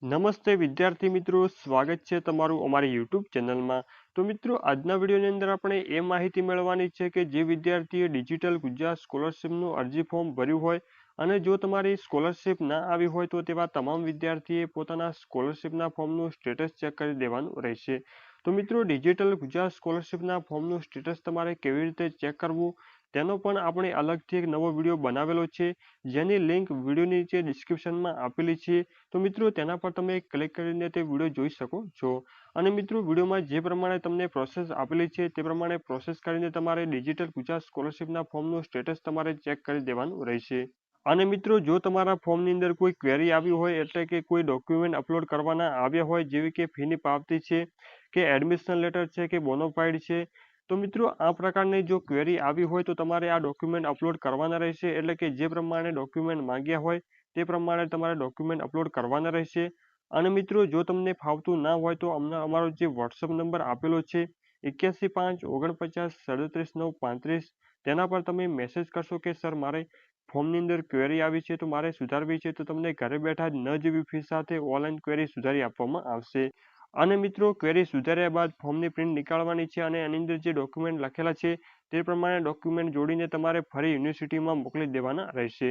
નમસ્તે વિદ્યાર્થી મિત્રો, સ્વાગત છે તમારું અમારી યુટ્યુબ ચેનલમાં। તો મિત્રો, આજના વિડીયોની અંદર આપણે એ માહિતી મેળવવાની છે કે જે વિદ્યાર્થીએ ડિજિટલ ગુજરાત સ્કોલરશિપનું અરજી ફોર્મ ભર્યું હોય અને જો તમારી સ્કોલરશિપ ના આવી હોય તો તેવા તમામ વિદ્યાર્થીએ પોતાના સ્કોલરશિપના ફોર્મનું સ્ટેટસ ચેક કરી દેવાનું રહેશે। તો મિત્રો, ડિજિટલ ગુજરાત સ્કોલરશિપના ફોર્મનું સ્ટેટસ તમારે કેવી રીતે ચેક કરવું તેનો પણ આપણે અલગથી એક નવો વિડીયો બનાવેલો છે, જેની લિંક વિડીયોની નીચે ડિસ્ક્રિપ્શનમાં આપેલી છે। તો મિત્રો, તેના પર તમે ક્લિક કરીને તે વિડીયો જોઈ શકો છો। અને મિત્રો, વિડીયોમાં જે પ્રમાણે તમને પ્રોસેસ આપેલી છે તે પ્રમાણે પ્રોસેસ કરીને તમારે ડિજિટલ ગુજરાત સ્કોલરશિપના ફોર્મનું સ્ટેટસ તમારે ચેક કરી દેવાનું રહેશે। અને મિત્રો, જો તમારા ફોર્મની અંદર કોઈ ક્વેરી આવી હોય, એટલે કે કોઈ ડોક્યુમેન્ટ અપલોડ કરવાના આવ્યા હોય, જેવી કે ફીની પાવતી છે કે એડમિશન લેટર છે કે બોનોફાઇડ છે, તો મિત્રો આ પ્રકારની જો ક્વેરી આવી હોય તો તમારે આ ડોક્યુમેન્ટ અપલોડ કરવાના રહેશે। એટલે કે જે પ્રમાણે ડોક્યુમેન્ટ માંગ્યા હોય તે પ્રમાણે તમારે ડોક્યુમેન્ટ અપલોડ કરવાના રહેશે। અને મિત્રો, જો તમને ફાવતું ના હોય તો અમારો જે વોટ્સઅપ નંબર આપેલો છે 8154973935, તેના પર તમે મેસેજ કરશો કે સર મારે ફોર્મની અંદર ક્વેરી આવી છે તો મારે સુધારવી છે, તો તમને ઘરે બેઠા જ ન જેવી ફી સાથે ઓનલાઈન ક્વેરી સુધારી આપવામાં આવશે। અને મિત્રો, ક્વેરી સુધાર્યા બાદ ફોર્મની પ્રિન્ટ નીકાળવાની છે અને એની અંદર જે ડોક્યુમેન્ટ લખેલા છે તે પ્રમાણે ડોક્યુમેન્ટ જોડીને તમારે ફરી યુનિવર્સિટીમાં મોકલી દેવાના રહેશે।